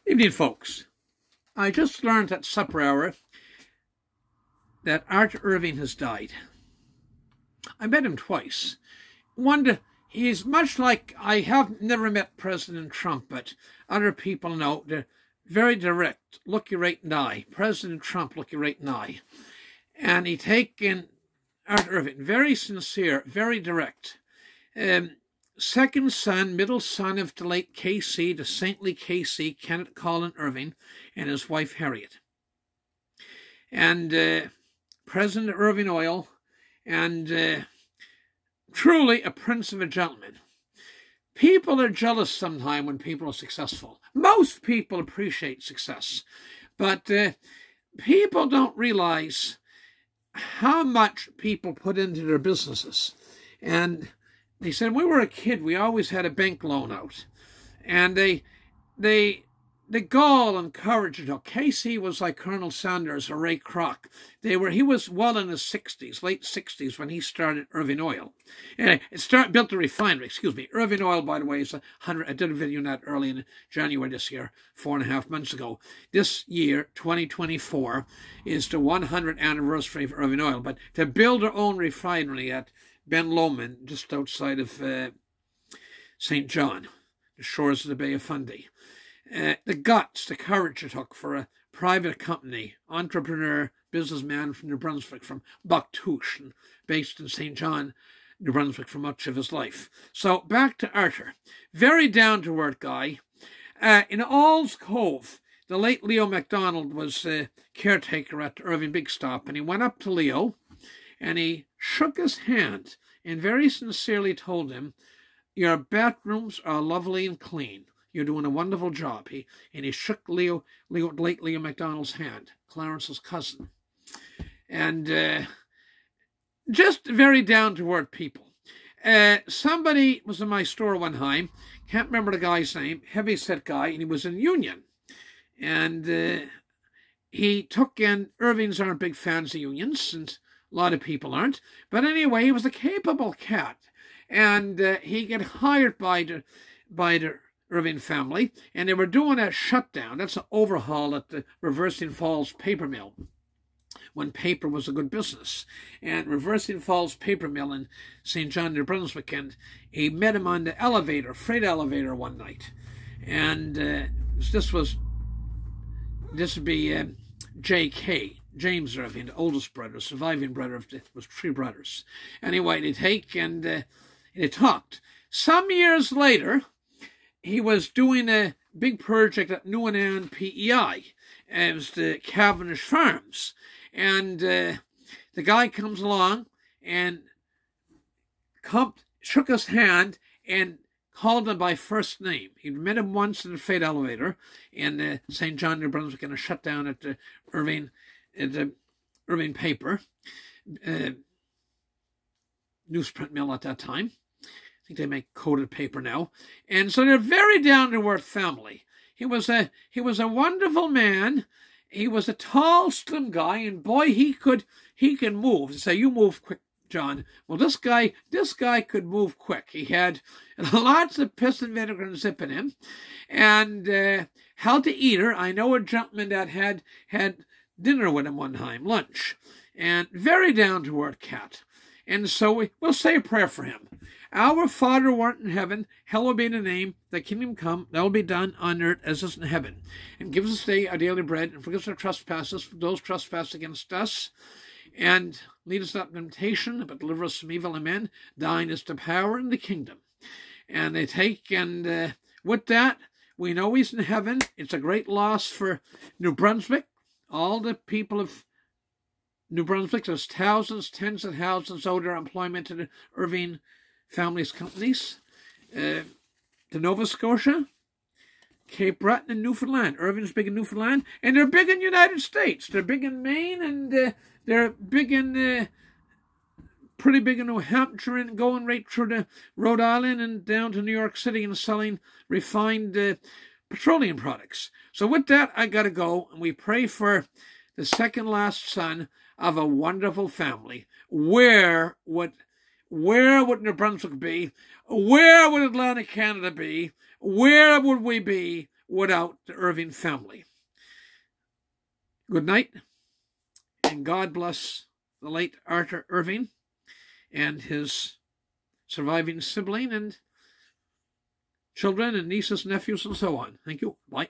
Evening, folks. I just learned at supper hour that Art Irving has died. I met him twice. He's much like, I have never met President Trump, but other people know, they're very direct, look you right in the eye. President Trump, look you right in the eye. And he taken Art Irving, very sincere, very direct. Second son, middle son of the late KC, the saintly KC, Kenneth Colin Irving, and his wife Harriet. And President of Irving Oil, and truly a prince of a gentleman. People are jealous sometimes when people are successful. Most people appreciate success, but people don't realize how much people put into their businesses. And they said, when we were a kid, we always had a bank loan out. And the gall and courage it took. Casey was like Colonel Sanders or Ray Kroc. He was well in his 60s, late 60s, when he started Irving Oil. And built the refinery, Irving Oil, by the way, is 100. I did a video on that early in January this year, 4.5 months ago. This year, 2024, is the 100th anniversary of Irving Oil. But to build their own refinery at Ben Lomond, just outside of St. John, the shores of the Bay of Fundy. The guts, the courage it took for a private company, entrepreneur, businessman from New Brunswick, from Bucktouche, and based in St. John, New Brunswick for much of his life. So back to Arthur. Very down-to-earth guy. In Auld's Cove, the late Leo MacDonald was caretaker at the Irving Big Stop, and he went up to Leo, and he shook his hand and very sincerely told him, "Your bathrooms are lovely and clean. You're doing a wonderful job." He shook late Leo MacDonald's hand, Clarence's cousin. And just very down-to-earth people. Somebody was in my store one time, can't remember the guy's name, heavy-set guy, and he was in Union. And he took in, Irvings aren't big fans of unions, and a lot of people aren't. But anyway, he was a capable cat. And he got hired by the Irving family, and they were doing a shutdown. That's an overhaul at the Reversing Falls paper mill, when paper was a good business. And Reversing Falls paper mill in St. John, New Brunswick, and he met him on the elevator, freight elevator, one night. And this would be J.K., James Irving, the oldest brother, surviving brother was 3 brothers. Anyway, they talked. Some years later, he was doing a big project at Newnham PEI. It was the Cavendish Farms. And the guy comes along and shook his hand and called him by first name. He'd met him once in the freight elevator in St. John, New Brunswick, in a shutdown at the Irving paper, newsprint mill at that time. I think they make coated paper now. And so they're a very down-to-earth family. He was a wonderful man. He was a tall, slim guy, and boy, he could move. And say, "You move quick, John." Well, this guy could move quick. He had lots of piss and vinegar and zip in him, and healthy eater. I know a gentleman that had dinner with him one time, lunch, and very down-to-earth cat. And so we'll say a prayer for him. Our Father who art in heaven, hallowed be thy name, thy kingdom come, thy will be done on earth as it is in heaven. And give us this day our daily bread, and forgive us our trespasses, for those trespass against us. And lead us not into temptation, but deliver us from evil. Amen. Thine is the power and the kingdom. And they take, and with that, we know he's in heaven. It's a great loss for New Brunswick. All the people of New Brunswick, there's thousands, tens of thousands owed their employment to the Irving family's companies. To Nova Scotia, Cape Breton, and Newfoundland. Irving's big in Newfoundland, and they're big in the United States. They're big in Maine, and they're big in, pretty big in New Hampshire, and going right through to Rhode Island and down to New York City and selling refined petroleum products. So with that, I got to go, and we pray for the second last son of a wonderful family. Where would New Brunswick be? Where would Atlantic Canada be? Where would we be without the Irving family. Good night, and God bless the late Arthur Irving and his surviving sibling and children and nieces, nephews, and so on. Thank you. Bye.